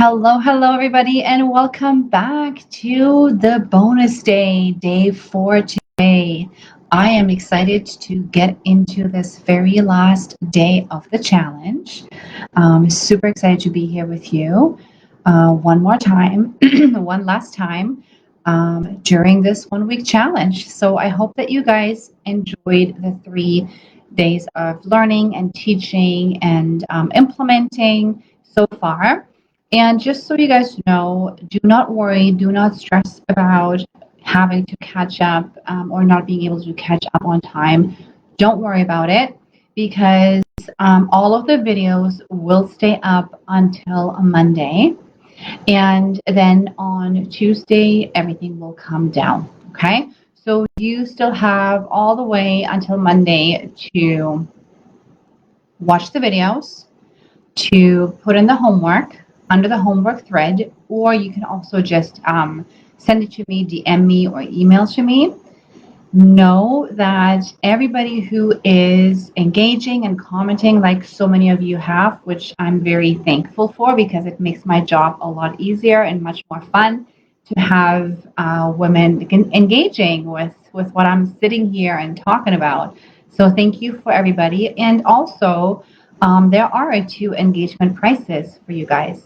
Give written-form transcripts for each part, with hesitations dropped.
Hello, everybody, and welcome back to the bonus day, day 4 today. I am excited to get into this very last day of the challenge. Super excited to be here with you one more time, one last time during this 1 week challenge. So I hope that you guys enjoyed the 3 days of learning and teaching and implementing so far. And just so you guys know, do not worry, do not stress about having to catch up or not being able to catch up on time. Don't worry about it because all of the videos will stay up until Monday. And then on Tuesday, everything will come down. Okay. So you still have all the way until Monday to watch the videos, to put in the homework under the homework thread, or you can also just send it to me, DM me, or email to me. Know that everybody who is engaging and commenting, like so many of you have, which I'm very thankful for because it makes my job a lot easier and much more fun to have women engaging with what I'm sitting here and talking about. So thank you for everybody. And also, there are 2 engagement prizes for you guys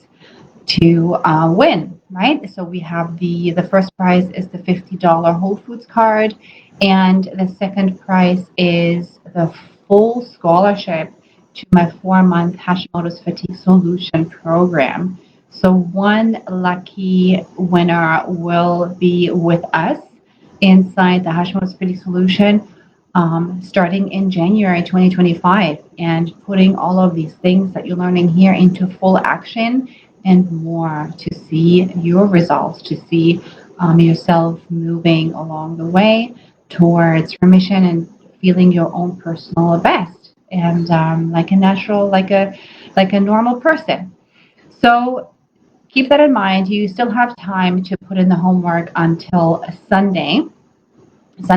to win, right? So we have the first prize is the $50 Whole Foods card, and the second prize is the full scholarship to my 4-month Hashimoto's Fatigue Solution program. So one lucky winner will be with us inside the Hashimoto's Fatigue Solution starting in January 2025 and putting all of these things that you're learning here into full action and more to see your results, to see yourself moving along the way towards remission and feeling your own personal best and like a natural, like a normal person. So keep that in mind. You still have time to put in the homework until Sunday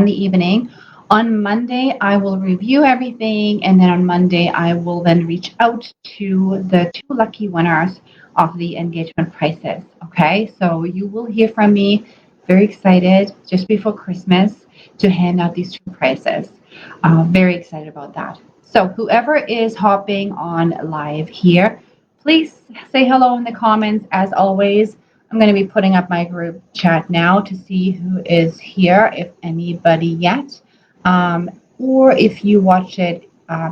evening. On Monday, I will review everything, and then on Monday, I will then reach out to the 2 lucky winners of the engagement prizes. Okay, so you will hear from me. Very excited just before Christmas to hand out these 2 prizes. Very excited about that. So whoever is hopping on live here, please say hello in the comments. As always, I'm going to be putting up my group chat now to see who is here, if anybody yet. Or if you watch it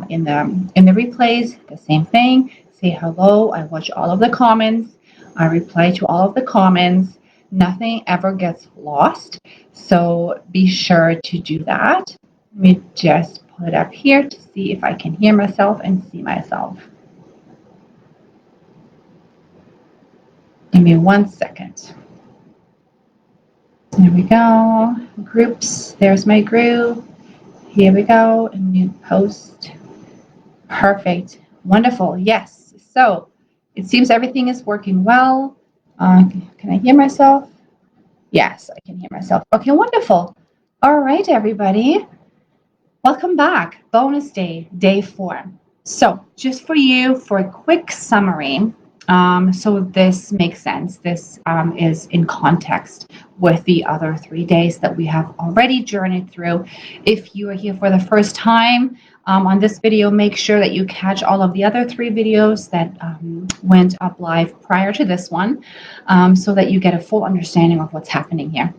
in the replays, the same thing. Say hello. I watch all of the comments. I reply to all of the comments. Nothing ever gets lost. So be sure to do that. Let me just put it up here to see if I can hear myself and see myself. Give me 1 second. There we go. Groups. There's my group. Here we go. A new post. Perfect. Wonderful. Yes. So it seems everything is working well. Can I hear myself? Yes, I can hear myself. Okay, wonderful. All right, everybody. Welcome back. Bonus day, day 4. So just for you, for a quick summary, so this makes sense. This is in context with the other 3 days that we have already journeyed through. If you are here for the first time on this video, make sure that you catch all of the other 3 videos that went up live prior to this one so that you get a full understanding of what's happening here.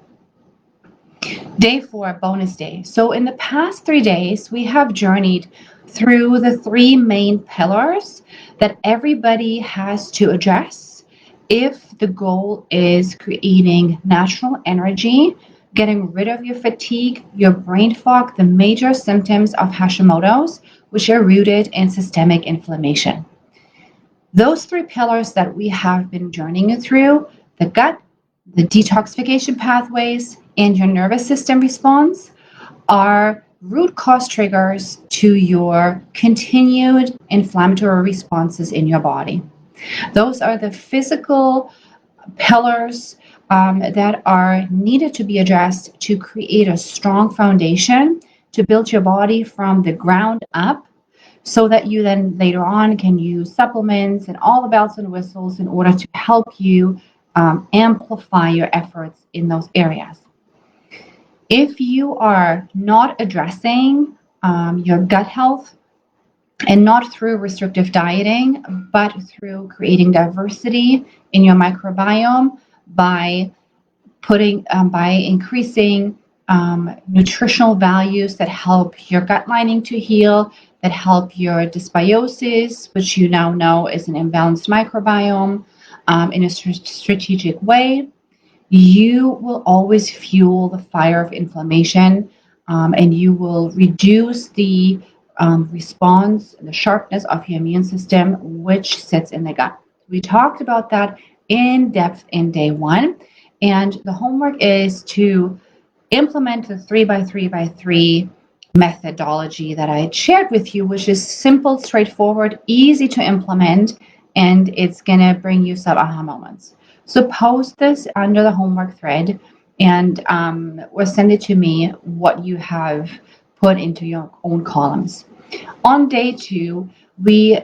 Day 4, bonus day. So in the past 3 days, we have journeyed through the 3 main pillars that everybody has to address if the goal is creating natural energy, getting rid of your fatigue, your brain fog, the major symptoms of Hashimoto's, which are rooted in systemic inflammation. Those 3 pillars that we have been journeying through, the gut, the detoxification pathways, and your nervous system response, are root cause triggers to your continued inflammatory responses in your body. Those are the physical pillars that are needed to be addressed to create a strong foundation to build your body from the ground up so that you then later on can use supplements and all the bells and whistles in order to help you amplify your efforts in those areas. If you are not addressing your gut health, and not through restrictive dieting, but through creating diversity in your microbiome by by increasing nutritional values that help your gut lining to heal, that help your dysbiosis, which you now know is an imbalanced microbiome, in a strategic way, you will always fuel the fire of inflammation, and you will reduce the response, the sharpness of your immune system, which sits in the gut. We talked about that in depth in day one. And the homework is to implement the 3x3x3 methodology that I had shared with you, which is simple, straightforward, easy to implement, and it's going to bring you some aha moments. So post this under the homework thread and or send it to me what you have put into your own columns. On day 2, we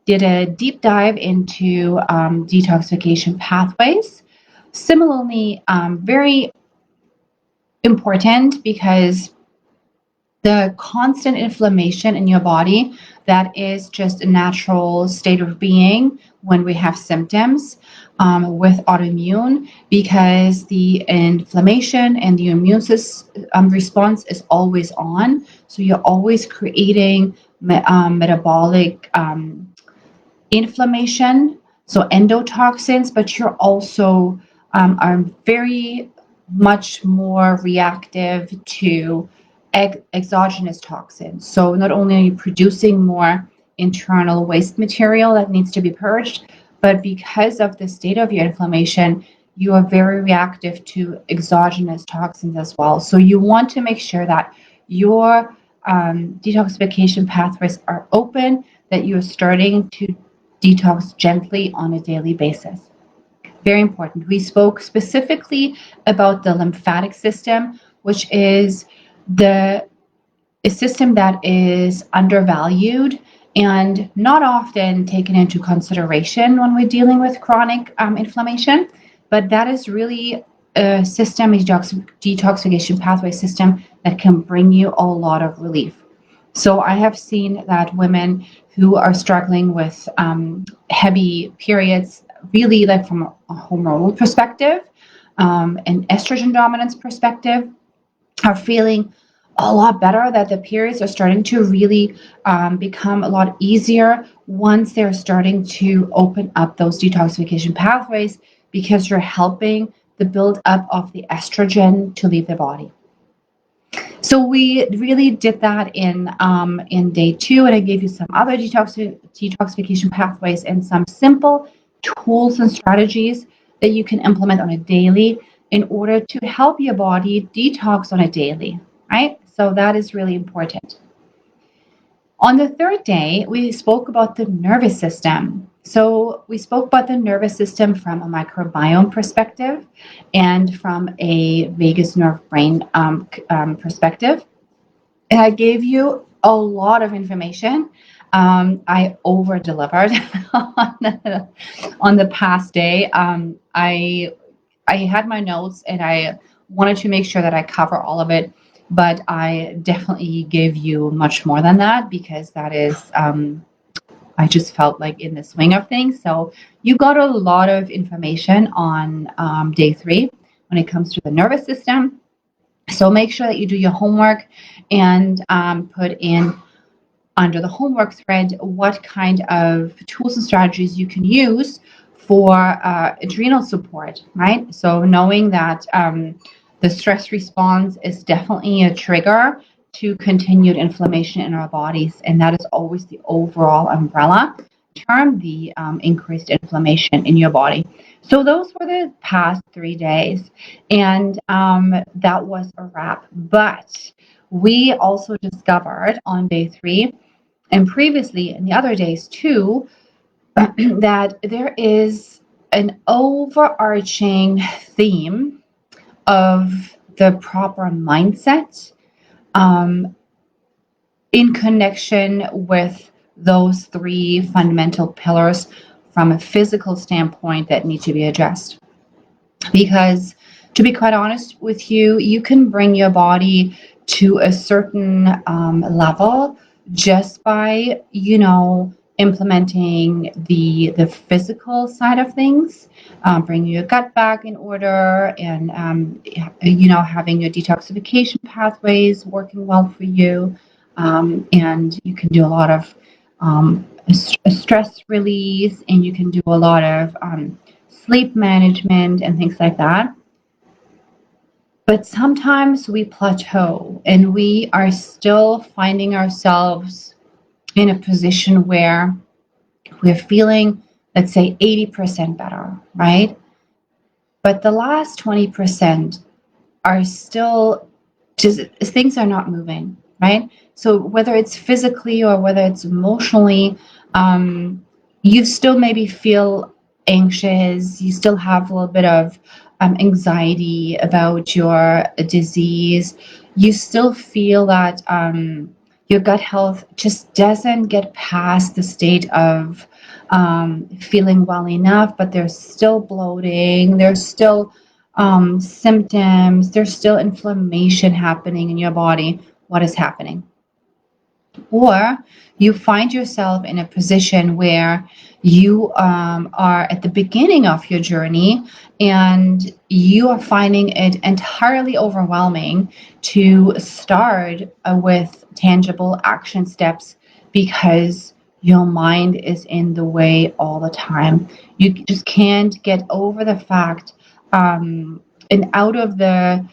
did a deep dive into detoxification pathways. Similarly, very important because the constant inflammation in your body, that is just a natural state of being when we have symptoms with autoimmune, because the inflammation and the immune response is always on. So you're always creating metabolic inflammation, so endotoxins, but you're also are very much more reactive to exogenous toxins. So not only are you producing more internal waste material that needs to be purged, but because of the state of your inflammation, you are very reactive to exogenous toxins as well. So you want to make sure that your detoxification pathways are open, that you're starting to detox gently on a daily basis. Very important. We spoke specifically about the lymphatic system, which is a system that is undervalued and not often taken into consideration when we're dealing with chronic inflammation. But that is really a system, a detoxification pathway system that can bring you a lot of relief. So I have seen that women who are struggling with heavy periods, really like from a hormonal perspective, an estrogen dominance perspective, are feeling a lot better, that the periods are starting to really become a lot easier once they're starting to open up those detoxification pathways, because you're helping the build up of the estrogen to leave the body. So we really did that in day 2, and I gave you some other detoxification pathways and some simple tools and strategies that you can implement on a daily in order to help your body detox on a daily, right? So that is really important. On the 3rd day, we spoke about the nervous system. So we spoke about the nervous system from a microbiome perspective and from a vagus nerve brain perspective. And I gave you a lot of information. I over-delivered on the past day. I had my notes and I wanted to make sure that I cover all of it, but I definitely gave you much more than that, because that is, I just felt like in the swing of things. So you got a lot of information on day 3 when it comes to the nervous system. So make sure that you do your homework and put in under the homework thread what kind of tools and strategies you can use for adrenal support, right? So knowing that the stress response is definitely a trigger to continued inflammation in our bodies, and that is always the overall umbrella term, the increased inflammation in your body. So those were the past 3 days, and that was a wrap. But we also discovered on day 3, and previously in the other days too, that there is an overarching theme of the proper mindset in connection with those three fundamental pillars from a physical standpoint that need to be addressed. Because to be quite honest with you, you can bring your body to a certain level just by, implementing the physical side of things, bringing your gut back in order, and having your detoxification pathways working well for you, and you can do a lot of stress release, and you can do a lot of sleep management and things like that. But sometimes we plateau and we are still finding ourselves in a position where we're feeling, let's say, 80% better, right? But the last 20% are still just, things are not moving, right? So whether it's physically or whether it's emotionally, you still maybe feel anxious, you still have a little bit of anxiety about your disease, you still feel that your gut health just doesn't get past the state of feeling well enough, but there's still bloating, there's still symptoms, there's still inflammation happening in your body. What is happening? Or you find yourself in a position where you are at the beginning of your journey and you are finding it entirely overwhelming to start with tangible action steps because your mind is in the way all the time. You just can't get over the fact and out of the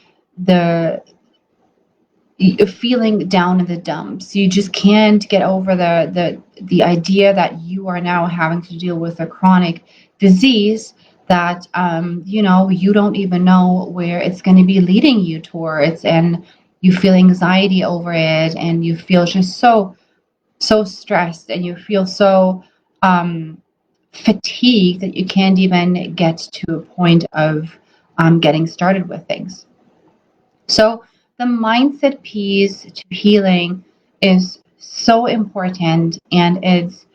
feeling down in the dumps. You just can't get over the idea that you are now having to deal with a chronic disease that you don't even know where it's going to be leading you towards, and you feel anxiety over it, and you feel just so stressed, and you feel so fatigued that you can't even get to a point of getting started with things. So the mindset piece to healing is so important, and it's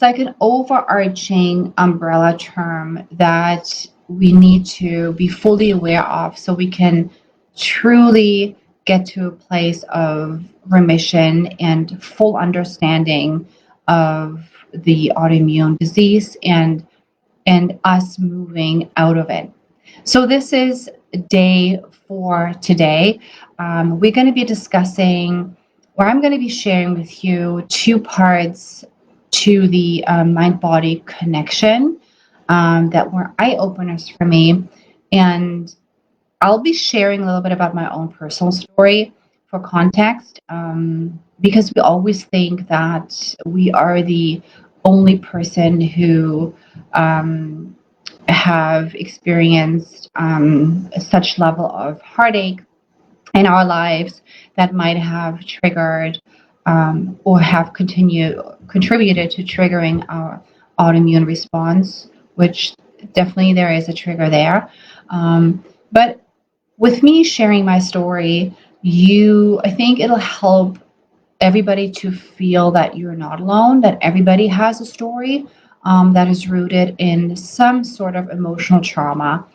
like an overarching umbrella term that we need to be fully aware of so we can truly get to a place of remission and full understanding of the autoimmune disease and us moving out of it. So this is day 4 today. We're going to be discussing, or I'm going to be sharing with you 2 parts to the mind-body connection that were eye-openers for me. And I'll be sharing a little bit about my own personal story for context, because we always think that we are the only person who have experienced such level of heartache in our lives that might have triggered or have contributed to triggering our autoimmune response, which definitely there is a trigger there. But with me sharing my story, I think it'll help everybody to feel that you're not alone, that everybody has a story that is rooted in some sort of emotional trauma,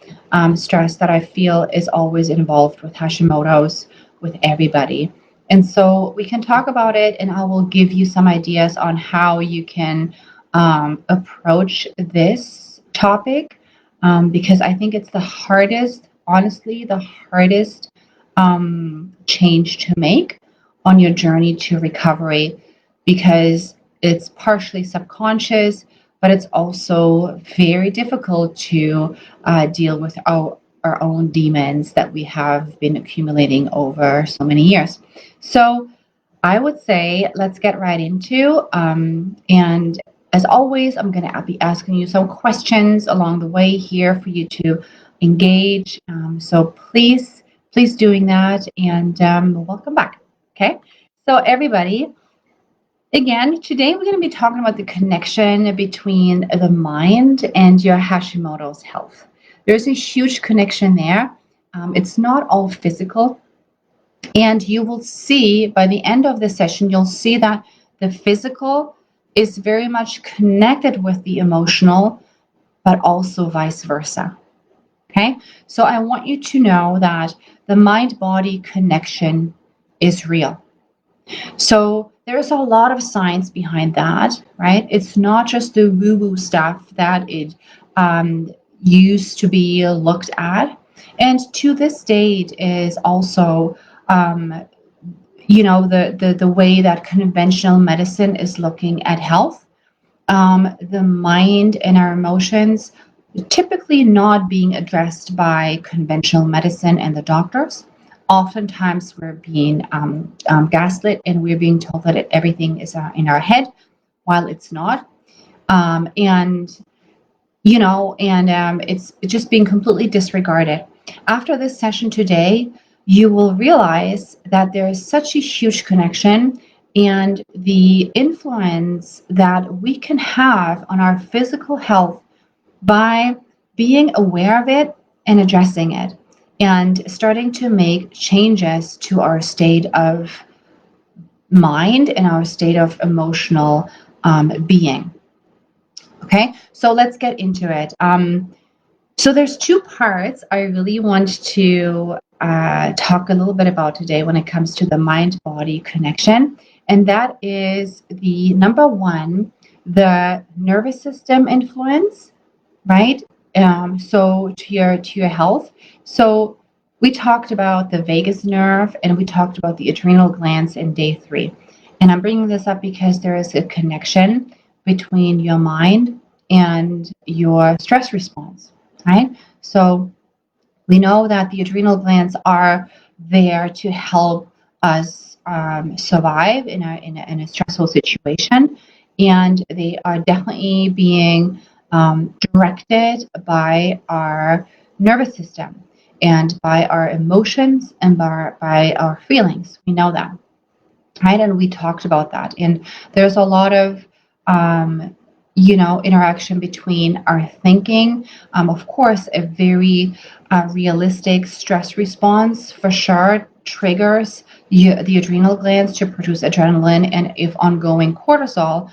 stress that I feel is always involved with Hashimoto's, with everybody. And so we can talk about it, and I will give you some ideas on how you can approach this topic, because I think it's the hardest, honestly, the hardest change to make on your journey to recovery, because it's partially subconscious, but it's also very difficult to deal with our own demons that we have been accumulating over so many years. So I would say let's get right into, and as always, I'm going to be asking you some questions along the way here for you to engage. So please doing that, and welcome back. Okay, so everybody, again, today we're going to be talking about the connection between the mind and your Hashimoto's health. There's a huge connection there. It's not all physical. And you will see by the end of the session, you'll see that the physical is very much connected with the emotional, but also vice versa. Okay, so I want you to know that the mind-body connection is real. So there's a lot of science behind that, right? It's not just the woo-woo stuff that it used to be looked at. And to this date is also, the way that conventional medicine is looking at health, the mind and our emotions typically not being addressed by conventional medicine and the doctors. Oftentimes, we're being gaslit and we're being told that everything is in our head, while it's not. And it's just being completely disregarded. After this session today, you will realize that there is such a huge connection and the influence that we can have on our physical health by being aware of it and addressing it and starting to make changes to our state of mind and our state of emotional being. Okay, so let's get into it. So there's two parts I really want to talk a little bit about today when it comes to the mind-body connection, and that is the number one, the nervous system influence, right? So to your health. So we talked about the vagus nerve and we talked about the adrenal glands in day 3. And I'm bringing this up because there is a connection between your mind and your stress response, right? So we know that the adrenal glands are there to help us survive in a stressful situation, and they are definitely being directed by our nervous system and by our emotions and by our feelings. We know that, right? And we talked about that. And there's a lot of interaction between our thinking. Of course, a very realistic stress response for sure triggers the adrenal glands to produce adrenaline and if ongoing cortisol.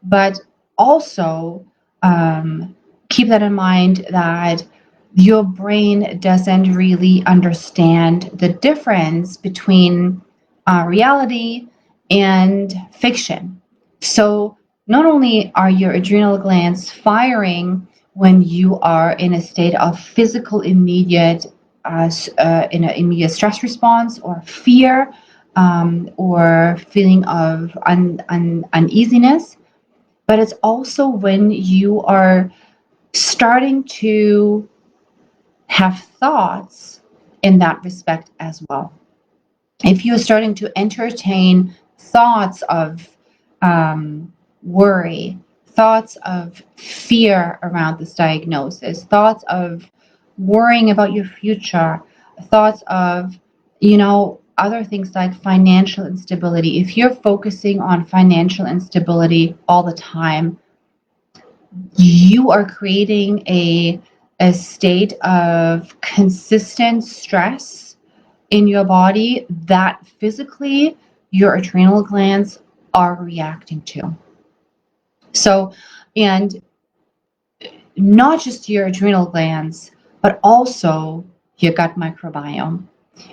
But also keep that in mind that your brain doesn't really understand the difference between reality and fiction. So not only are your adrenal glands firing when you are in a state of physical immediate in an immediate stress response or fear or feeling of uneasiness, but it's also when you are starting to have thoughts in that respect as well. If you're starting to entertain thoughts of worry, thoughts of fear around this diagnosis, thoughts of worrying about your future, thoughts of, other things like financial instability. If you're focusing on financial instability all the time, you are creating a state of consistent stress in your body that physically your adrenal glands are reacting to. So, and not just your adrenal glands, but also your gut microbiome.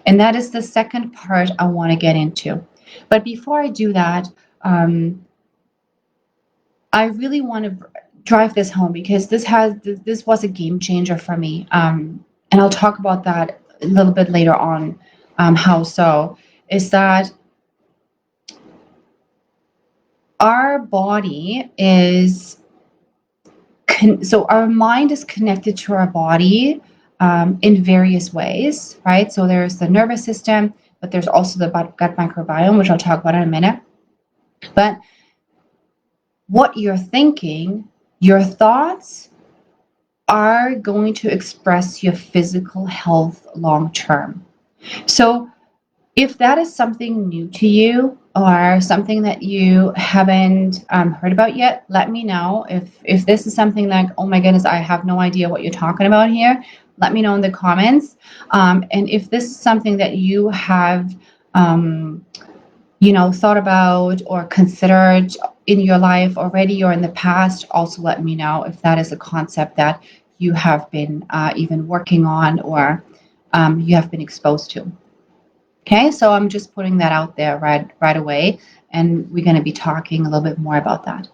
And that is the second part I want to get into. But before I do that, I really want to drive this home because this was a game changer for me. And I'll talk about that a little bit later on. How so? Is that our body is so our mind is connected to our body in various ways, right? So there's the nervous system, but there's also the gut microbiome, which I'll talk about in a minute. But what you're thinking, your thoughts are going to express your physical health long term. So if that is something new to you or something that you haven't heard about yet, let me know. If this is something like, oh my goodness, I have no idea what you're talking about here, Let me know in the comments. And if this is something that you have, thought about or considered in your life already or in the past, also let me know if that is a concept that you have been even working on or you have been exposed to. Okay, so I'm just putting that out there right away, and we're going to be talking a little bit more about that.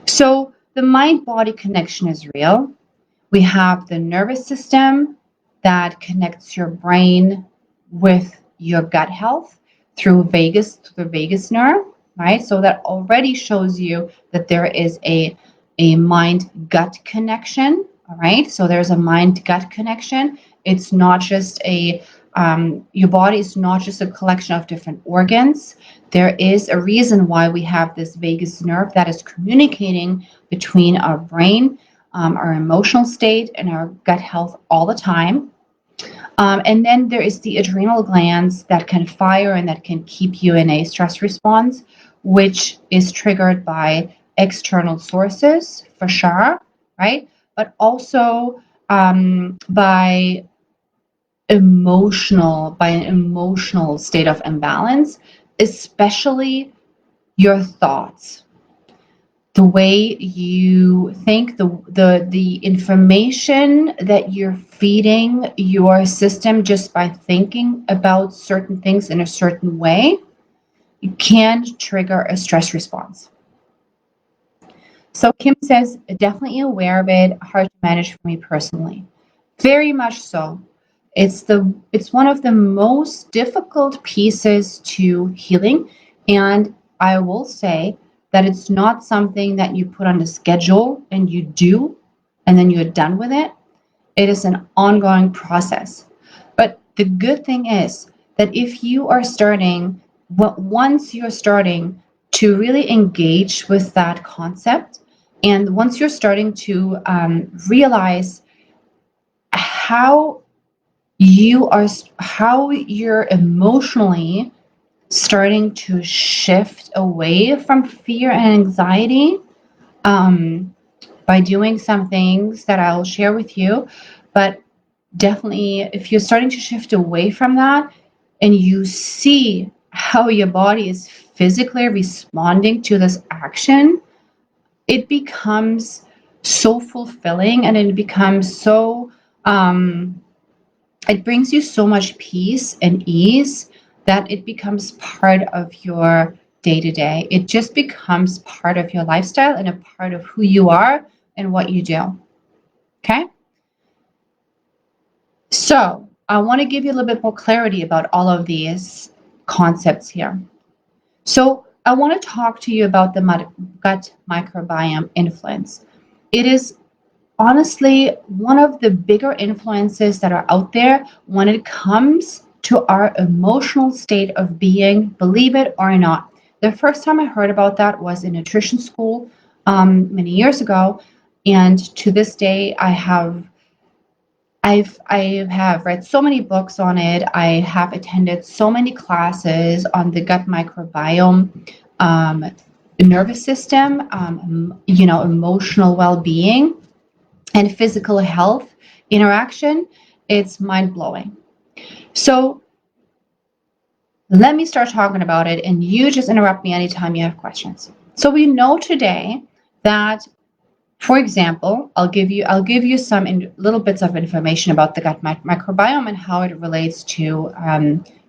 So the mind-body connection is real. We have the nervous system that connects your brain with your gut health through the vagus nerve, right? So that already shows you that there is a mind-gut connection, all right? So there's a mind-gut connection. It's not just your body is not just a collection of different organs. There is a reason why we have this vagus nerve that is communicating between our brain, our emotional state, and our gut health all the time. And then there is the adrenal glands that can fire and that can keep you in a stress response, which is triggered by external sources for sure, right? But also by an emotional state of imbalance, especially your thoughts, the way you think, the information that you're feeding your system just by thinking about certain things in a certain way, you can trigger a stress response. So Kim says, definitely aware of it, hard to manage for me personally. Very much so. It's one of the most difficult pieces to healing, and I will say that it's not something that you put on the schedule and you do and then you're done with it. It is an ongoing process. But the good thing is that if you are once you're starting to really engage with that concept, and once you're starting to realize how you're emotionally starting to shift away from fear and anxiety by doing some things that I'll share with you. But definitely, if you're starting to shift away from that and you see how your body is physically responding to this action, it becomes so fulfilling, and it becomes so it brings you so much peace and ease that it becomes part of your day-to-day. It just becomes part of your lifestyle and a part of who you are and what you do. Okay? So I want to give you a little bit more clarity about all of these concepts here. So I want to talk to you about the gut microbiome influence. It is honestly one of the bigger influences that are out there when it comes to our emotional state of being, believe it or not. The first time I heard about that was in nutrition school many years ago, and to this day I have read so many books on it. I have attended so many classes on the gut microbiome, nervous system, emotional well-being, and physical health interaction. It's mind-blowing. So let me start talking about it, and you just interrupt me anytime you have questions. So we know today that, for example, I'll give you some little bits of information about the gut microbiome and how it relates to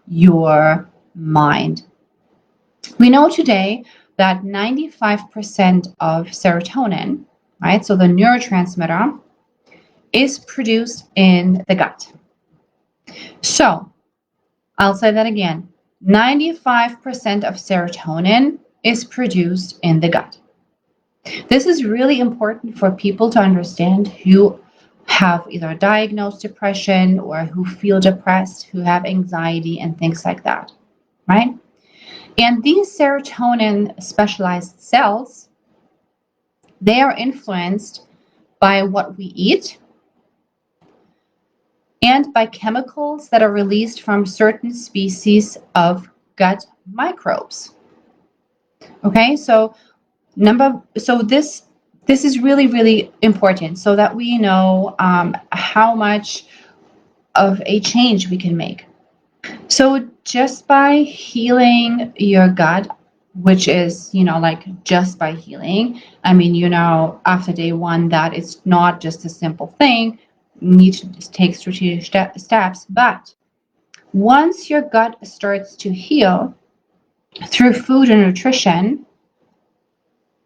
your mind. We know today that 95% of serotonin, right, so the neurotransmitter, is produced in the gut. So I'll say that again. 95% of serotonin is produced in the gut. This is really important for people to understand who have either diagnosed depression or who feel depressed, who have anxiety and things like that, right? And these serotonin specialized cells, they are influenced by what we eat and by chemicals that are released from certain species of gut microbes. Okay, so this This is really, really important so that we know how much of a change we can make. So just by healing your gut, which is, like just by healing, I mean, after day one, that it's not just a simple thing. You need to just take strategic steps. But once your gut starts to heal through food and nutrition,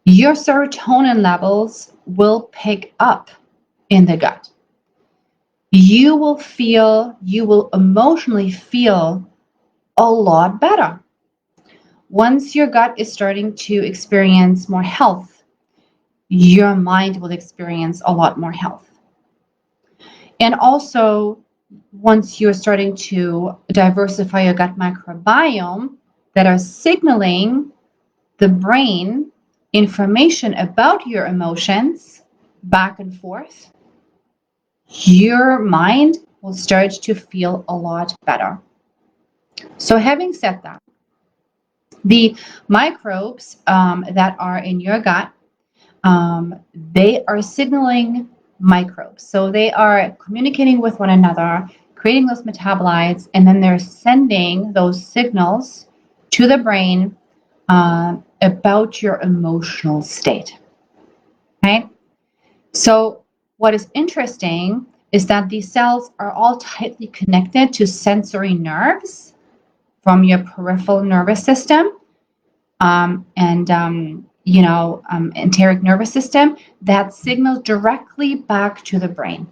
your serotonin levels will pick up in the gut. You will emotionally feel a lot better. Once your gut is starting to experience more health, your mind will experience a lot more health. And also, once you're starting to diversify your gut microbiome that are signaling the brain information about your emotions back and forth, your mind will start to feel a lot better. So having said that, the microbes that are in your gut, they are signaling microbes. So they are communicating with one another, creating those metabolites, and then they're sending those signals to the brain about your emotional state. Right? So what is interesting is that these cells are all tightly connected to sensory nerves from your peripheral nervous system enteric nervous system that signal directly back to the brain.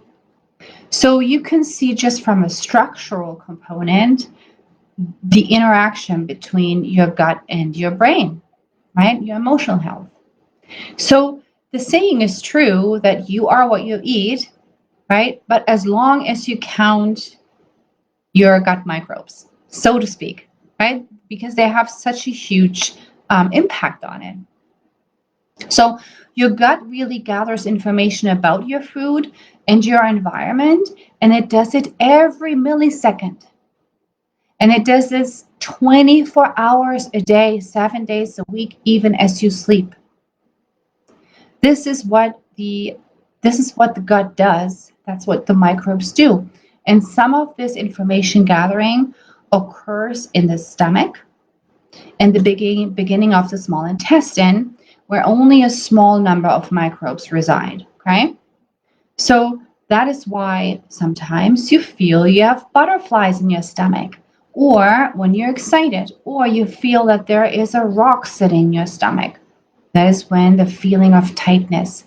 So you can see just from a structural component, the interaction between your gut and your brain, right? Your emotional health. So the saying is true that you are what you eat, right? But as long as you count your gut microbes, so to speak, right? Because they have such a huge impact on it. So your gut really gathers information about your food and your environment, and it does it every millisecond. And it does this 24 hours a day, 7 days a week, even as you sleep. This is what the gut does. That's what the microbes do. And some of this information gathering occurs in the stomach and the beginning of the small intestine, where only a small number of microbes reside. Okay? So that is why sometimes you feel you have butterflies in your stomach, or when you're excited, or you feel that there is a rock sitting in your stomach. That is when the feeling of tightness,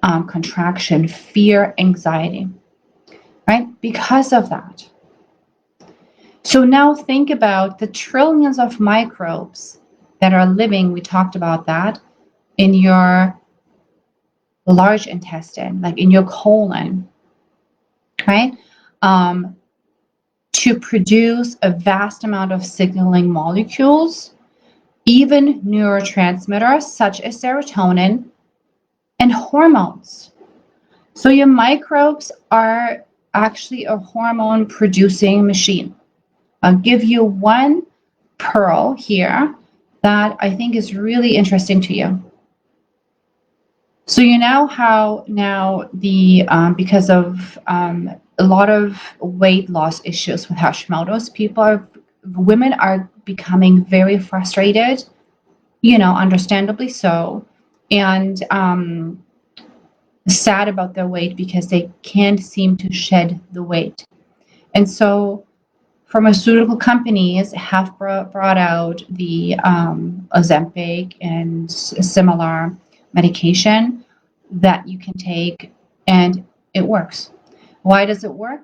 contraction, fear, anxiety, right? Because of that. So now think about the trillions of microbes that are living, we talked about that, in your large intestine, like in your colon, right? To produce a vast amount of signaling molecules, even neurotransmitters such as serotonin and hormones. So your microbes are actually a hormone producing machine. I'll give you one pearl here that I think is really interesting to you. So you know how now because of a lot of weight loss issues with Hashimoto's, women are becoming very frustrated, understandably so, and sad about their weight because they can't seem to shed the weight. And so pharmaceutical companies have brought out the Ozempic and similar medication that you can take, and it works. Why does it work?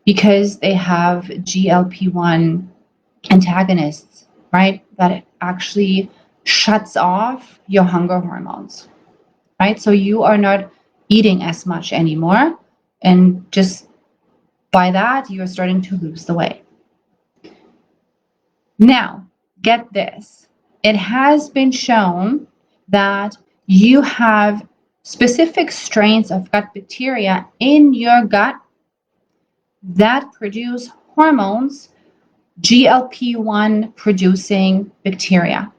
Because they have GLP-1 antagonists, right? That actually shuts off your hunger hormones, right? So you are not eating as much anymore, and just by that, you're starting to lose the weight. Now, get this. It has been shown that you have specific strains of gut bacteria in your gut that produce hormones, GLP-1 producing bacteria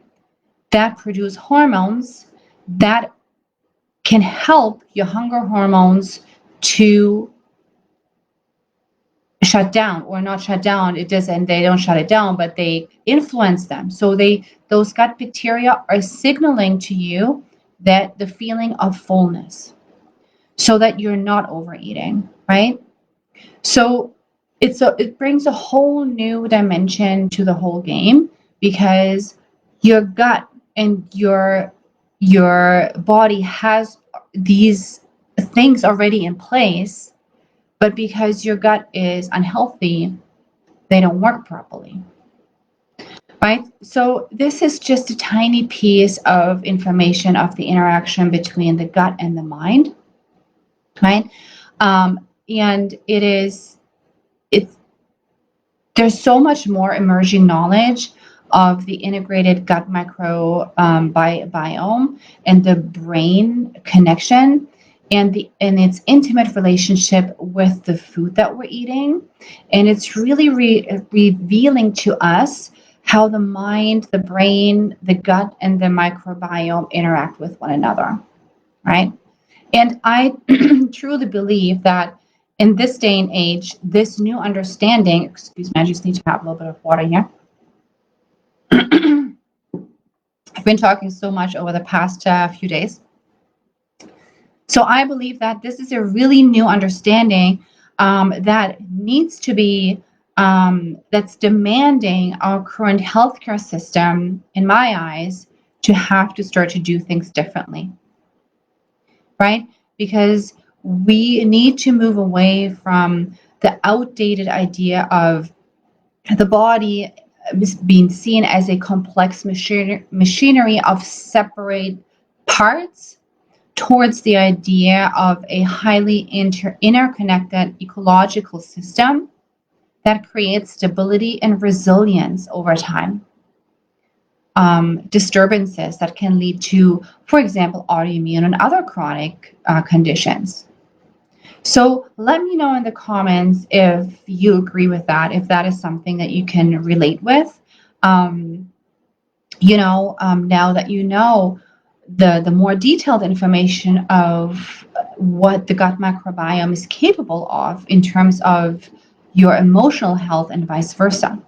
that produce hormones that can help your hunger hormones to shut down, or not shut down. It doesn't, they don't shut it down, but they influence them. So those gut bacteria are signaling to you that the feeling of fullness, so that you're not overeating, right? So it brings a whole new dimension to the whole game, because your gut and your body has these things already in place, but because your gut is unhealthy, they don't work properly, right? So this is just a tiny piece of information of the interaction between the gut and the mind, right? And it's there's so much more emerging knowledge of the integrated gut microbiome and the brain connection, and its intimate relationship with the food that we're eating. And it's really revealing to us how the mind, the brain, the gut, and the microbiome interact with one another, right? And I truly believe that in this day and age, this new understanding, excuse me, I just need to have a little bit of water here. I've been talking so much over the past few days. So I believe that this is a really new understanding that needs to be, that's demanding our current healthcare system, in my eyes, to have to start to do things differently, right? Because we need to move away from the outdated idea of the body being seen as a complex machinery of separate parts, towards the idea of a highly interconnected ecological system that creates stability and resilience over time. Disturbances that can lead to, for example, autoimmune and other chronic conditions. So let me know in the comments if you agree with that, if that is something that you can relate with. Now that you know the more detailed information of what the gut microbiome is capable of in terms of your emotional health and vice versa.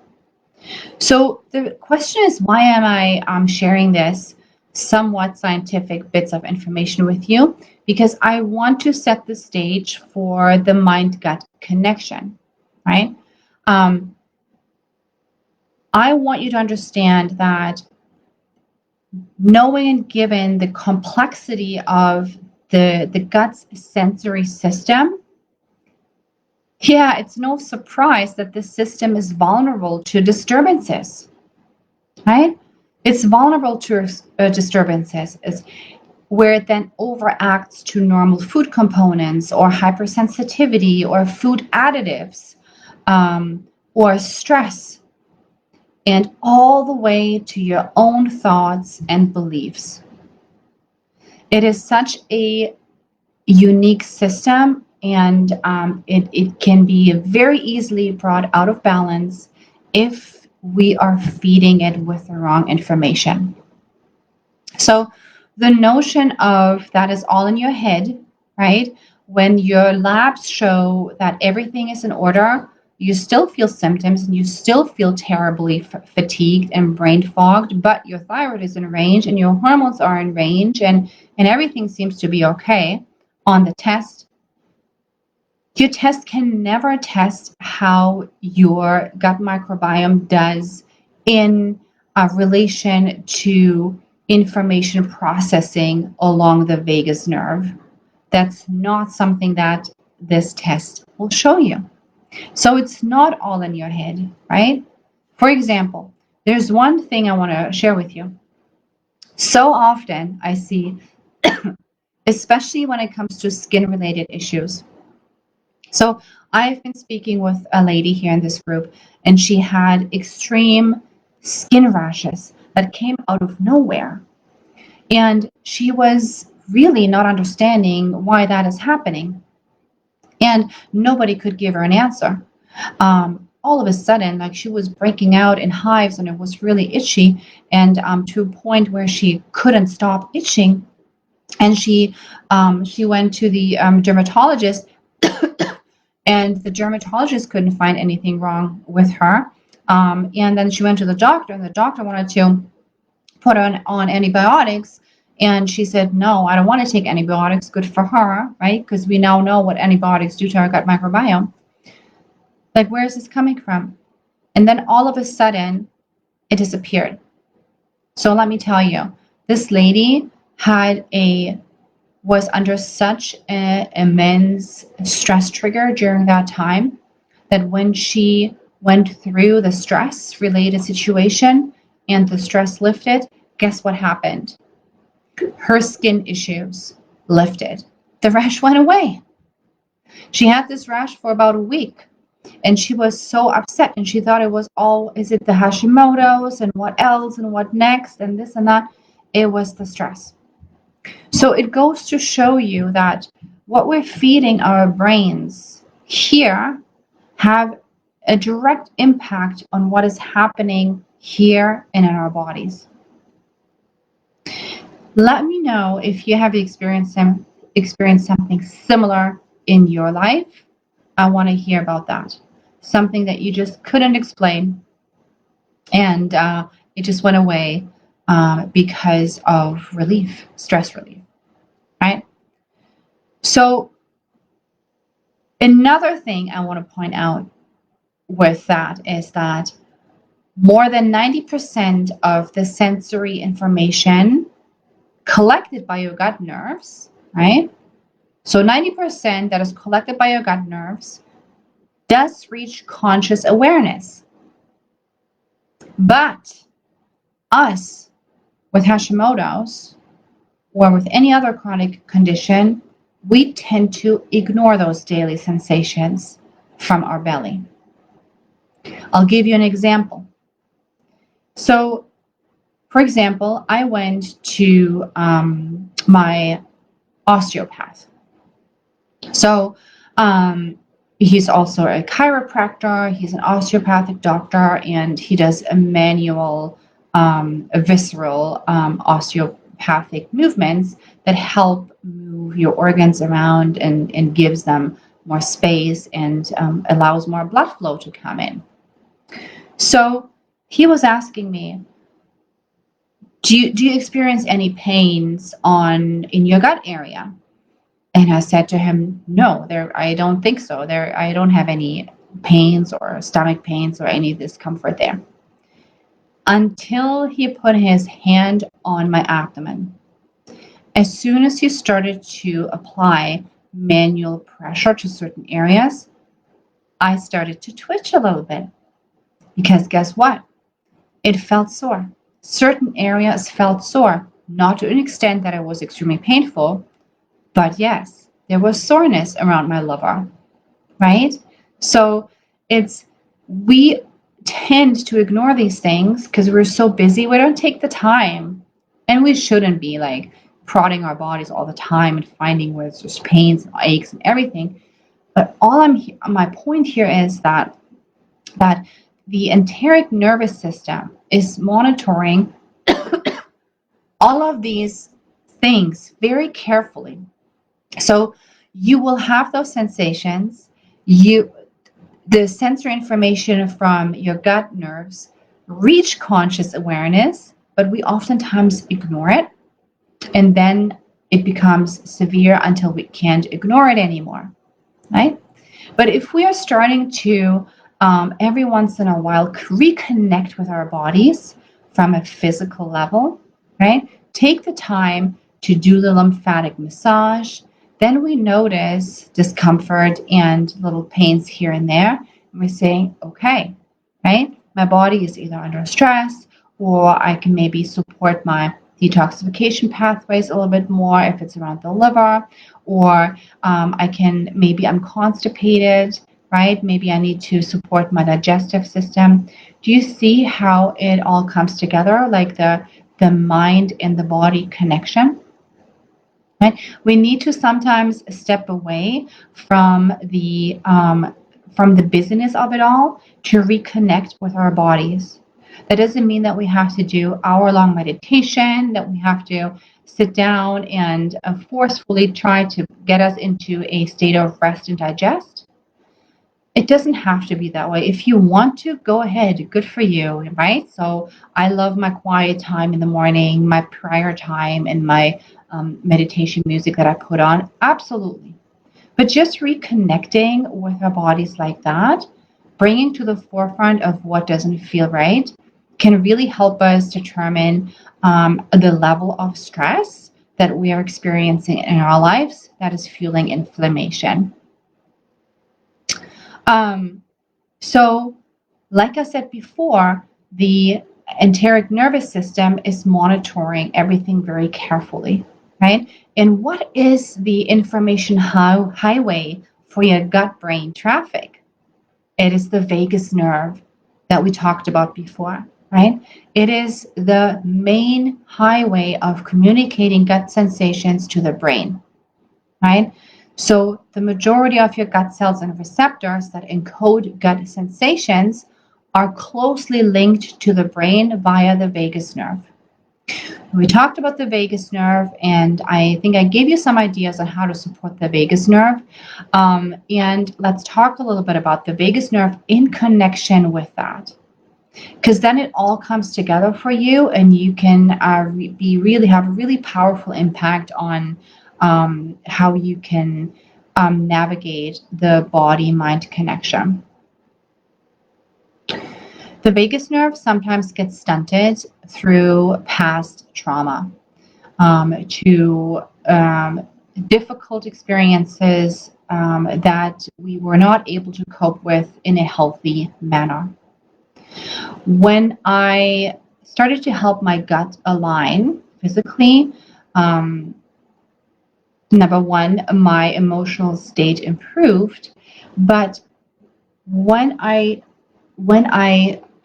So the question is, why am I sharing this somewhat scientific bits of information with you? Because I want to set the stage for the mind-gut connection, right? I want you to understand that knowing and given the complexity of the gut's sensory system, it's no surprise that the system is vulnerable to disturbances, right? It's vulnerable to disturbances where it then overacts to normal food components, or hypersensitivity, or food additives, or stress, and all the way to your own thoughts and beliefs. It is such a unique system, and it can be very easily brought out of balance if we are feeding it with the wrong information. So the notion of that is all in your head, right? When your labs show that everything is in order, you still feel symptoms and you still feel terribly fatigued and brain fogged, but your thyroid is in range and your hormones are in range, and everything seems to be okay on the test. Your test can never test how your gut microbiome does in relation to information processing along the vagus nerve. That's not something that this test will show you. So it's not all in your head, right? For example, there's one thing I want to share with you. So often I see, especially when it comes to skin-related issues. So I've been speaking with a lady here in this group, and she had extreme skin rashes that came out of nowhere. And she was really not understanding why that is happening. And nobody could give her an answer. All of a sudden, like, she was breaking out in hives, and it was really itchy, and to a point where she couldn't stop itching. And she went to the dermatologist, and the dermatologist couldn't find anything wrong with her. And then she went to the doctor, and the doctor wanted to put her on antibiotics. And she said, no, I don't want to take antibiotics. Good for her, right? Because we now know what antibiotics do to our gut microbiome. Like, where is this coming from? And then all of a sudden, it disappeared. So let me tell you, this lady was under such an immense stress trigger during that time that when she went through the stress related situation and the stress lifted, guess what happened? Her skin issues lifted. The rash went away. She had this rash for about a week, and she was so upset, and she thought it was all, is it the Hashimoto's and what else and what next and this and that? It was the stress. So it goes to show you that what we're feeding our brains here have a direct impact on what is happening here and in our bodies. Let me know if you have experienced something similar in your life. I want to hear about that. Something that you just couldn't explain, and it just went away because of relief, stress relief, right? So another thing I want to point out with that is that more than 90% of the sensory information collected by your gut nerves, right? So 90% that is collected by your gut nerves does reach conscious awareness. But us, with Hashimoto's or with any other chronic condition, we tend to ignore those daily sensations from our belly. I'll give you an example. So, for example, I went to my osteopath. So he's also a chiropractor, he's an osteopathic doctor, and he does a manual, visceral osteopathic movements that help move your organs around and gives them more space and allows more blood flow to come in. So he was asking me, do you experience any pains in your gut area? And I said to him, no, I don't think so. I don't have any pains or stomach pains or any discomfort there. Until he put his hand on my abdomen. As soon as he started to apply manual pressure to certain areas, I started to twitch a little bit. Because guess what? It felt sore. Certain areas felt sore, not to an extent that it was extremely painful, but yes, there was soreness around my liver, right? So we tend to ignore these things because we're so busy. We don't take the time, and we shouldn't be like prodding our bodies all the time and finding where there's pains and aches and everything. But my point here is that the enteric nervous system is monitoring all of these things very carefully. So you will have those sensations. The sensory information from your gut nerves reach conscious awareness, but we oftentimes ignore it. And then it becomes severe until we can't ignore it anymore, right? But if we are starting to every once in a while reconnect with our bodies from a physical level, right? Take the time to do the lymphatic massage. Then we notice discomfort and little pains here and there. And we're saying, okay, right? My body is either under stress, or I can maybe support my detoxification pathways a little bit more if it's around the liver, or maybe I'm constipated, right? Maybe I need to support my digestive system. Do you see how it all comes together, like the mind and the body connection? Right? We need to sometimes step away from the busyness of it all to reconnect with our bodies. That doesn't mean that we have to do hour-long meditation, that we have to sit down and forcefully try to get us into a state of rest and digest. It doesn't have to be that way. If you want to, go ahead. Good for you, right? So I love my quiet time in the morning, my prayer time, and my meditation music that I put on. Absolutely. But just reconnecting with our bodies like that, bringing to the forefront of what doesn't feel right, can really help us determine the level of stress that we are experiencing in our lives that is fueling inflammation. Um, so, like I said before, the enteric nervous system is monitoring everything very carefully, right? And what is the information highway for your gut brain traffic? It is the vagus nerve that we talked about before, right? It is the main highway of communicating gut sensations to the brain, right? So the majority of your gut cells and receptors that encode gut sensations are closely linked to the brain via the vagus nerve. We talked about the vagus nerve, and I think I gave you some ideas on how to support the vagus nerve. And let's talk a little bit about the vagus nerve in connection with that, because then it all comes together for you, and you can really have a really powerful impact on how you can navigate the body-mind connection. The vagus nerve sometimes gets stunted through past trauma, to difficult experiences that we were not able to cope with in a healthy manner. When I started to help my gut align physically, number one, my emotional state improved. But when I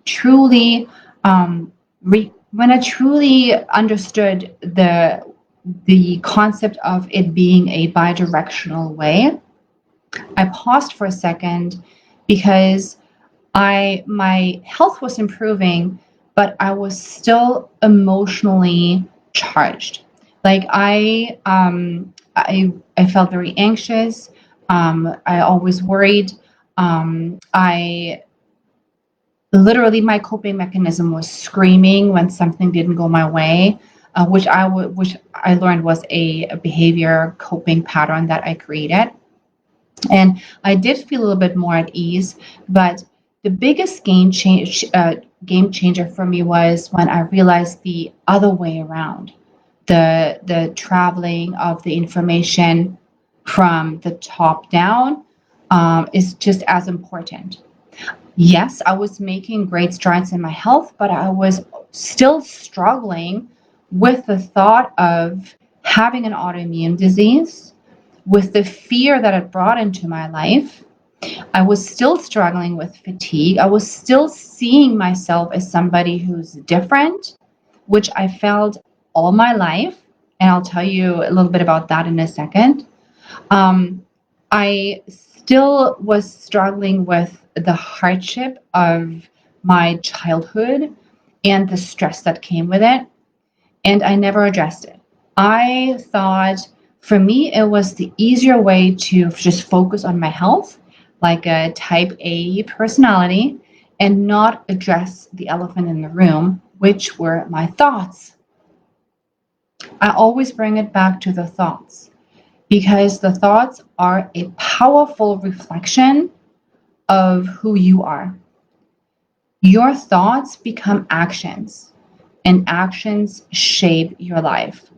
truly when I truly understood the concept of it being a bidirectional way, I paused for a second because my health was improving, but I was still emotionally charged. Like I felt very anxious. I always worried. I literally my coping mechanism was screaming when something didn't go my way, which I learned was a behavior coping pattern that I created. And I did feel a little bit more at ease, but the biggest game changer for me was when I realized the other way around, the traveling of the information from the top down is just as important. Yes, I was making great strides in my health, but I was still struggling with the thought of having an autoimmune disease, with the fear that it brought into my life. I was still struggling with fatigue. I was still seeing myself as somebody who's different, which I felt all my life. And I'll tell you a little bit about that in a second. I still was struggling with the hardship of my childhood and the stress that came with it. And I never addressed it. I thought for me, it was the easier way to just focus on my health, like a type A personality, and not address the elephant in the room, which were my thoughts. I always bring it back to the thoughts because the thoughts are a powerful reflection of who you are. Your thoughts become actions, and actions shape your life.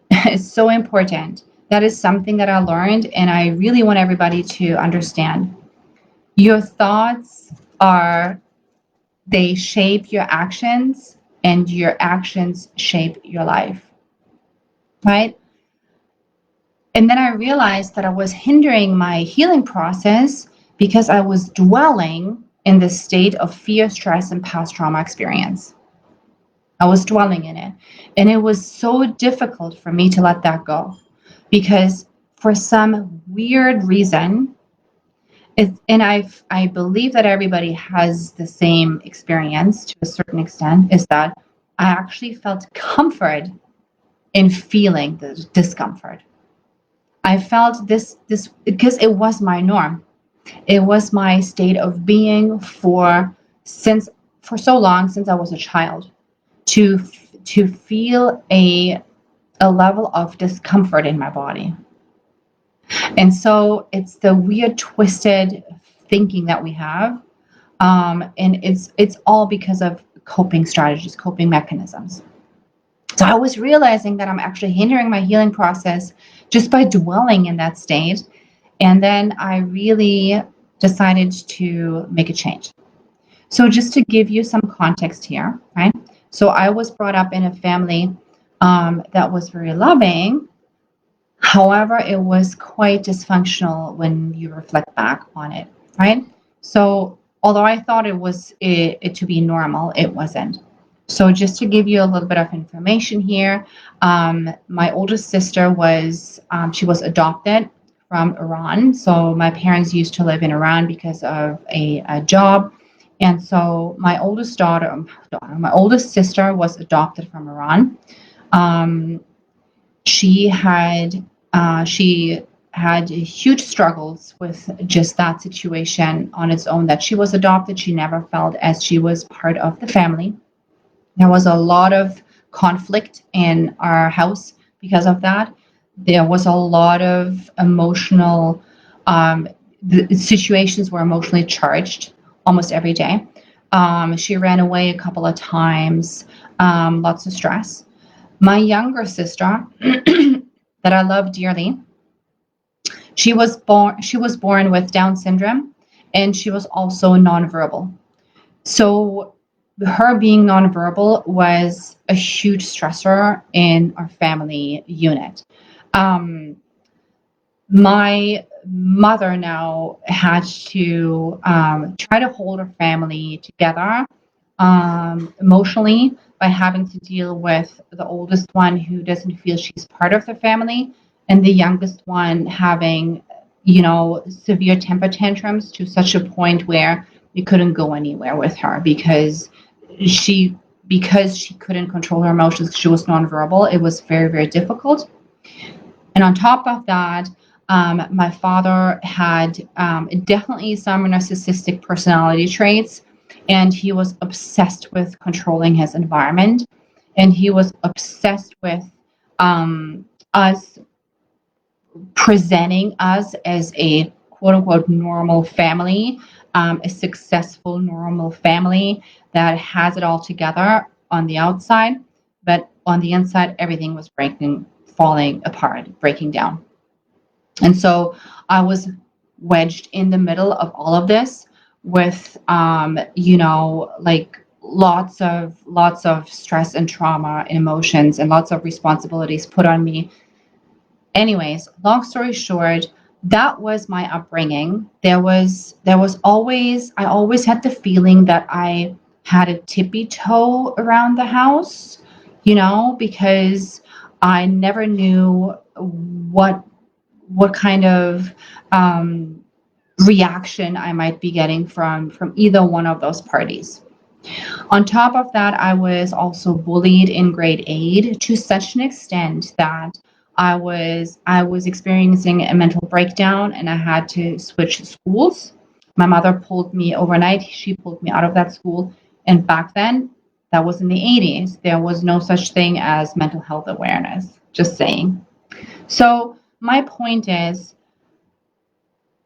It's so important. That is something that I learned, and I really want everybody to understand. Your thoughts they shape your actions, and your actions shape your life, right? And then I realized that I was hindering my healing process because I was dwelling in the state of fear, stress, and past trauma experience. I was dwelling in it. And it was so difficult for me to let that go because for some weird reason, and I believe that everybody has the same experience to a certain extent, is that I actually felt comfort in feeling the discomfort. I felt this because it was my norm. It was my state of being since for so long since I was a child to to feel a level of discomfort in my body. And so it's the weird twisted thinking that we have, and it's all because of coping strategies, coping mechanisms. So I was realizing that I'm actually hindering my healing process just by dwelling in that state. And then I really decided to make a change. So just to give you some context here, right? So I was brought up in a family that was very loving. However, it was quite dysfunctional when you reflect back on it, right? So although I thought it to be normal, it wasn't. So just to give you a little bit of information here, my oldest sister she was adopted from Iran. So my parents used to live in Iran because of a job. And so my oldest sister was adopted from Iran. Um, she had she had huge struggles with just that situation on its own, that she was adopted. She never felt as she was part of the family. There was a lot of conflict in our house because of that. There was a lot of emotional the situations were emotionally charged almost every day. She ran away a couple of times, lots of stress. My younger sister, that I love dearly, she was born with Down syndrome, and she was also nonverbal. So her being nonverbal was a huge stressor in our family unit. Um, my mother now had to try to hold her family together emotionally by having to deal with the oldest one who doesn't feel she's part of the family, and the youngest one having, severe temper tantrums to such a point where we couldn't go anywhere with her she because she couldn't control her emotions. She was nonverbal. It was very, very difficult. And on top of that, my father had definitely some narcissistic personality traits, and he was obsessed with controlling his environment, and he was obsessed with us presenting us as a quote unquote normal family, a successful normal family that has it all together on the outside, but on the inside, everything was falling apart, breaking down. And so I was wedged in the middle of all of this with, like lots of stress and trauma and emotions and lots of responsibilities put on me. Anyways, long story short, that was my upbringing. There was always I always had the feeling that I had a tippy toe around the house, because I never knew what kind of reaction I might be getting from either one of those parties. On top of that, I was also bullied in grade 8 to such an extent that I was experiencing a mental breakdown, and I had to switch schools. My mother pulled me overnight. She pulled me out of that school. And back then, that was in the 80s. There was no such thing as mental health awareness. Just saying. So my point is,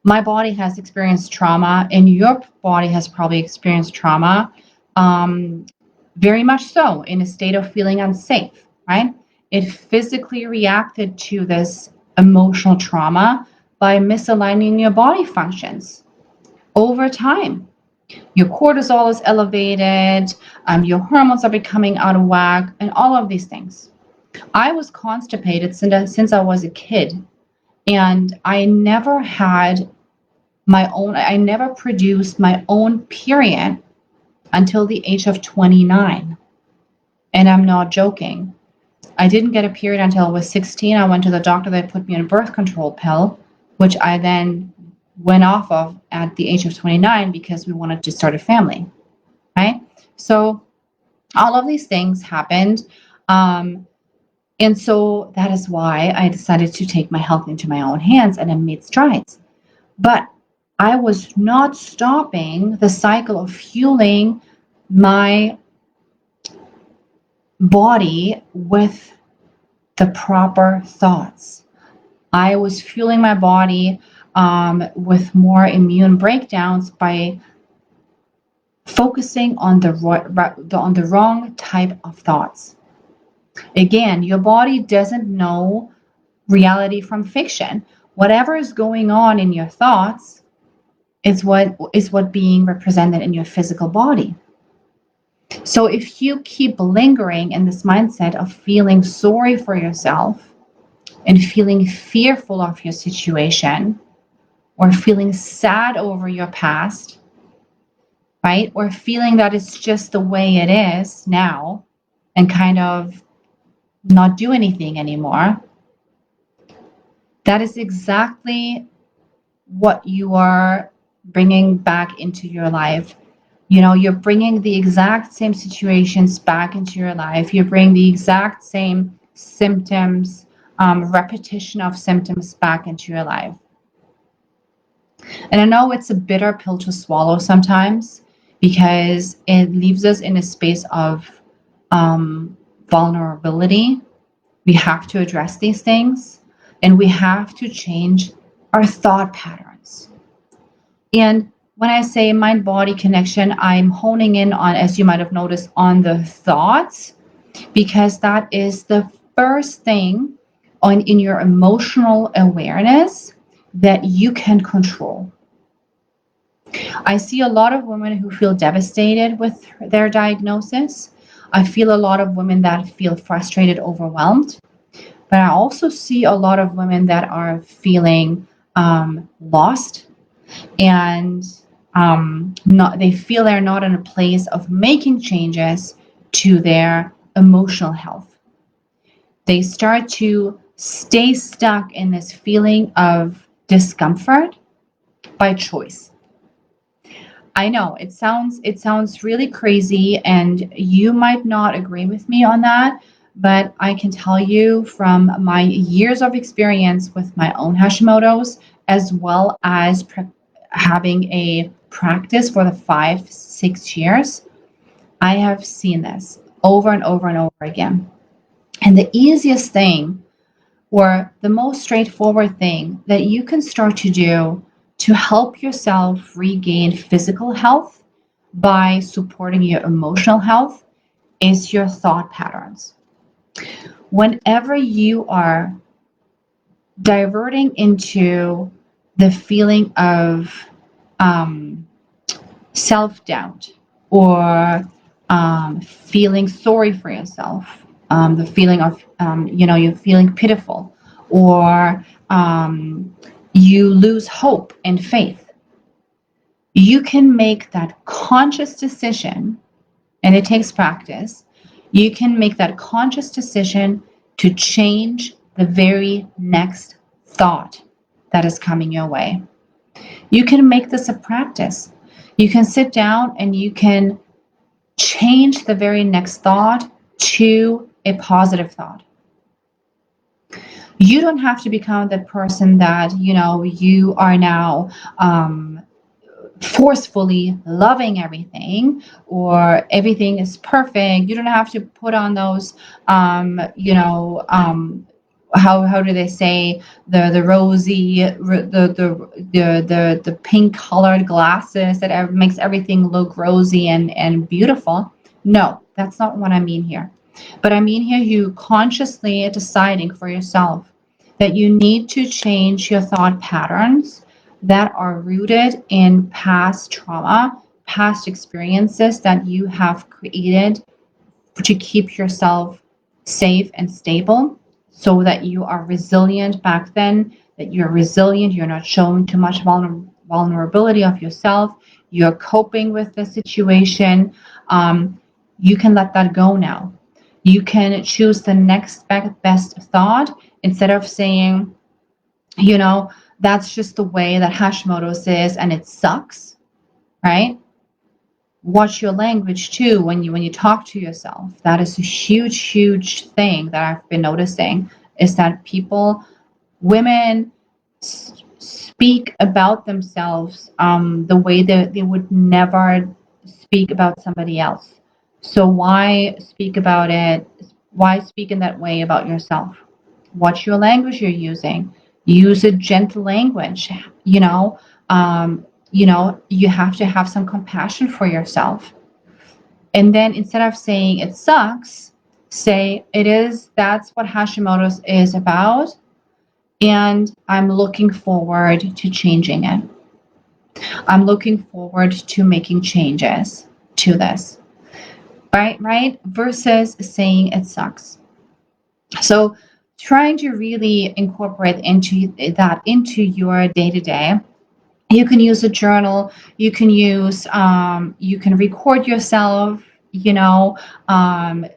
my body has experienced trauma, and your body has probably experienced trauma, um, very much so, in a state of feeling unsafe, right? It physically reacted to this emotional trauma by misaligning your body functions over time. Your cortisol is elevated, your hormones are becoming out of whack, and all of these things. I was constipated since I was a kid, and I never produced my own period until the age of 29. And I'm not joking. I didn't get a period until I was 16. I went to the doctor. They put me on a birth control pill, which I then went off of at the age of 29 because we wanted to start a family, right? So all of these things happened. Um, And so that is why I decided to take my health into my own hands and I made strides. But I was not stopping the cycle of fueling my body with the proper thoughts. I was fueling my body with more immune breakdowns by focusing on the wrong type of thoughts. Again, your body doesn't know reality from fiction. Whatever is going on in your thoughts is what being represented in your physical body. So if you keep lingering in this mindset of feeling sorry for yourself and feeling fearful of your situation or feeling sad over your past, right? Or feeling that it's just the way it is now and kind of not do anything anymore, that is exactly what you are bringing back into your life. You're bringing the exact same situations back into your life. You bring the exact same symptoms, repetition of symptoms back into your life. And I know it's a bitter pill to swallow sometimes because it leaves us in a space of vulnerability. We have to address these things and we have to change our thought patterns. And when I say mind body connection, I'm honing in on, as you might have noticed, on the thoughts, because that is the first thing in your emotional awareness that you can control. I see a lot of women who feel devastated with their diagnosis. I feel a lot of women that feel frustrated, overwhelmed. But I also see a lot of women that are feeling lost and they feel they're not in a place of making changes to their emotional health. They start to stay stuck in this feeling of discomfort by choice. I know it sounds really crazy and you might not agree with me on that, but I can tell you from my years of experience with my own Hashimoto's as well as having a practice for the 5, 6 years, I have seen this over and over and over again. And the easiest thing or the most straightforward thing that you can start to do to help yourself regain physical health by supporting your emotional health is your thought patterns. Whenever you are diverting into the feeling of self-doubt or feeling sorry for yourself, the feeling of you're feeling pitiful, or you lose hope and faith, you can make that conscious decision, and it takes practice. You can make that conscious decision to change the very next thought that is coming your way. You can make this a practice. You can sit down and you can change the very next thought to a positive thought. You don't have to become that person that you are now forcefully loving everything or everything is perfect. You don't have to put on those how do they say, the rosy, the pink colored glasses that makes everything look rosy and beautiful. No, that's not what I mean here. But I mean here you consciously deciding for yourself that you need to change your thought patterns that are rooted in past trauma, past experiences that you have created to keep yourself safe and stable so that you are resilient back then, that you're resilient, you're not showing too much vulnerability of yourself, you're coping with the situation. You can let that go now. You can choose the next best thought instead of saying, that's just the way that Hashimoto's is and it sucks, right? Watch your language too when you talk to yourself. That is a huge thing that I've been noticing, is that women speak about themselves the way that they would never speak about somebody else. So why speak about it? Why speak in that way about yourself? Watch your language you're using. Use a gentle language. You have to have some compassion for yourself. And then instead of saying it sucks, say it is, that's what Hashimoto's is about. And I'm looking forward to changing it. I'm looking forward to making changes to this. Right? Versus saying it sucks. So trying to really incorporate into your day-to-day. You can use a journal. You can record yourself,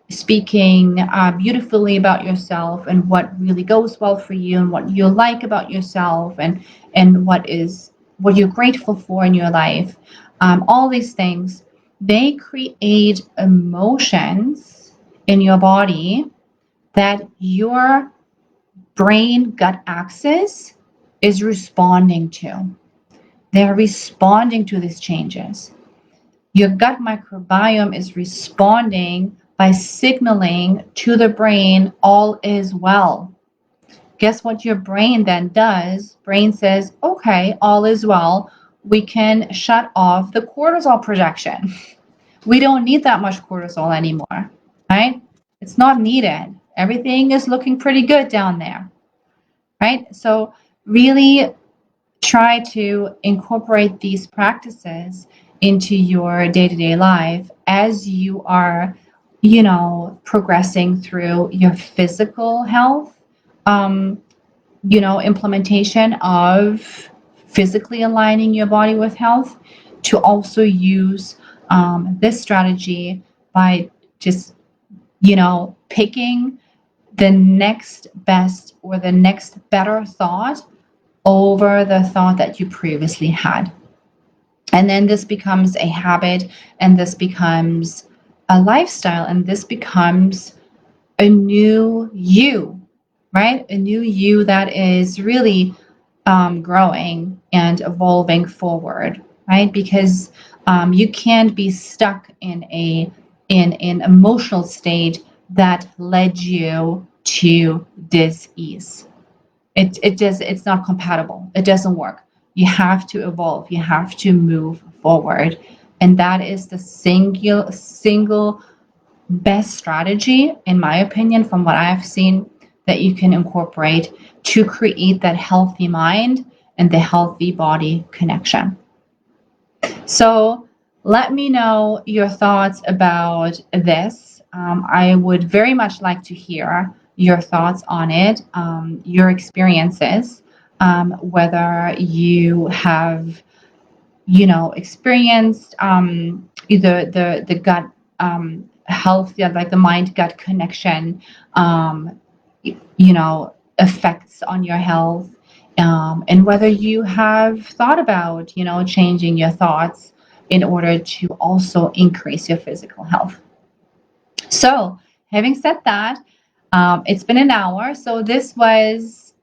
speaking beautifully about yourself and what really goes well for you and what you like about yourself, and what you're grateful for in your life. All these things, they create emotions in your body that your brain gut axis is responding to. They're responding to these changes. Your gut microbiome is responding by signaling to the brain, all is well. Guess what your brain then does? Brain says, okay, all is well. We can shut off the cortisol production. We don't need that much cortisol anymore, right? It's not needed. Everything is looking pretty good down there, right? So really try to incorporate these practices into your day-to-day life as you are, progressing through your physical health, implementation of physically aligning your body with health, to also use this strategy by just, picking the next best or the next better thought over the thought that you previously had. And then this becomes a habit, and this becomes a lifestyle, and this becomes a new you, right? A new you that is really growing and evolving forward, right? Because you can't be stuck in an emotional state that led you to dis-ease. It's not compatible. It doesn't work. You have to evolve. You have to move forward. And that is the single best strategy, in my opinion, from what I've seen, that you can incorporate to create that healthy mind and the healthy body connection. So let me know your thoughts about this. I would very much like to hear your thoughts on it, your experiences, whether you have, experienced either the gut health, yeah, like the mind gut connection, effects on your health, and whether you have thought about, changing your thoughts in order to also increase your physical health. So, having said that, it's been an hour. So this was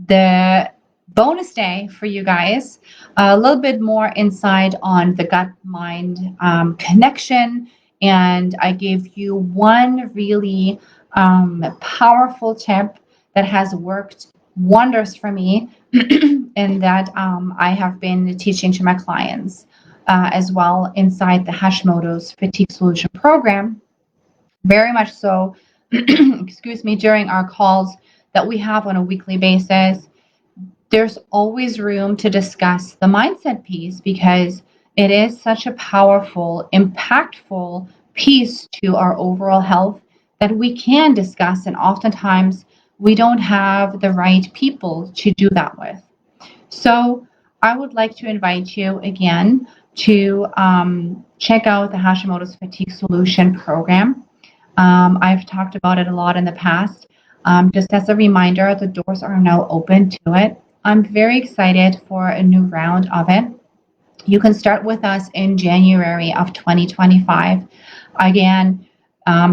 the bonus day for you guys. A little bit more insight on the gut-mind connection. And I gave you one really powerful tip that has worked wonders for me and that I have been teaching to my clients as well inside the Hashimoto's Fatigue Solution Program. Very much so, excuse me, during our calls that we have on a weekly basis, there's always room to discuss the mindset piece, because it is such a powerful, impactful piece to our overall health that we can discuss. And oftentimes we don't have the right people to do that with. So I would like to invite you again to check out the Hashimoto's Fatigue Solution Program. I've talked about it a lot in the past. Just as a reminder, the doors are now open to it. I'm very excited for a new round of it. You can start with us in January of 2025. Again,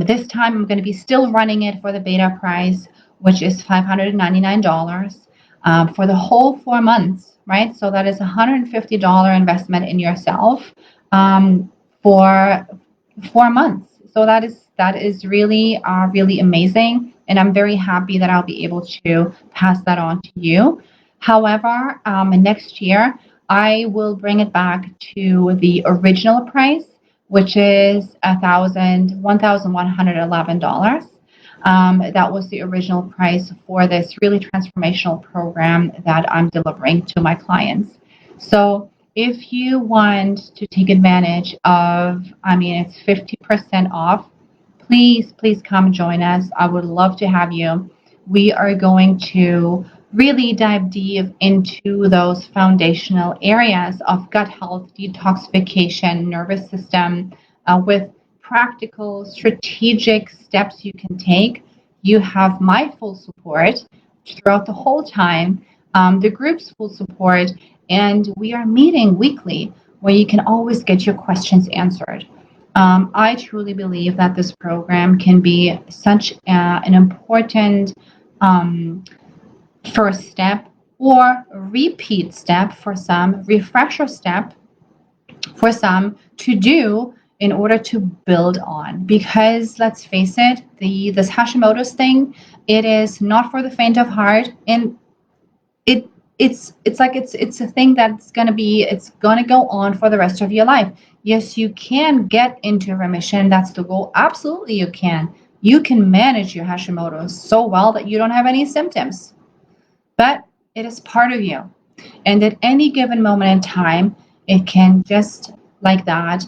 this time I'm going to be still running it for the beta price, which is $599 for the whole 4 months, right? So that is a $150 investment in yourself for 4 months. So that is really really amazing, and I'm very happy that I'll be able to pass that on to you. However, next year I will bring it back to the original price, which is $1,111. That was the original price for this really transformational program that I'm delivering to my clients. So if you want to take advantage of, I mean, it's 50% off, please come join us. I would love to have you. We are going to really dive deep into those foundational areas of gut health, detoxification, nervous system, with practical, strategic steps you can take. You have my full support throughout the whole time, the group's full support, and we are meeting weekly where you can always get your questions answered. I truly believe that this program can be such an important first step or repeat step for some, refresher step for some to do in order to build on. Because let's face it, this Hashimoto's thing, it is not for the faint of heart, and it's a thing that's it's gonna go on for the rest of your life. Yes, you can get into remission. That's the goal. Absolutely, you can. You can manage your Hashimoto's so well that you don't have any symptoms, but it is part of you. And at any given moment in time, it can just like that,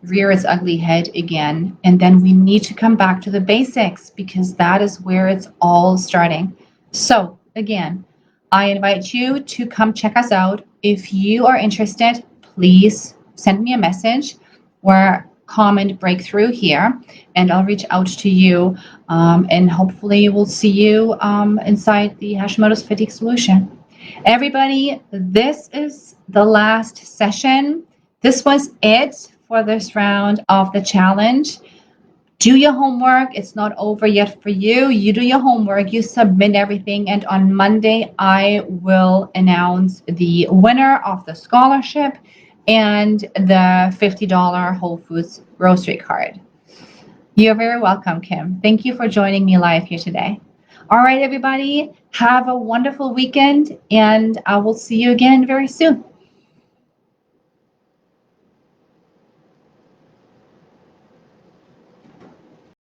rear its ugly head again. And then we need to come back to the basics because that is where it's all starting. So, again, I invite you to come check us out. If you are interested, please send me a message or comment breakthrough here, and I'll reach out to you, and hopefully we'll see you inside the Hashimoto's Fatigue Solution. Everybody, this is the last session. This was it for this round of the challenge. Do your homework. It's not over yet for you. You do your homework, you submit everything, and on Monday, I will announce the winner of the scholarship and the $50 Whole Foods grocery card. You're very welcome, Kim. Thank you for joining me live here today. All right, everybody, have a wonderful weekend, and I will see you again very soon.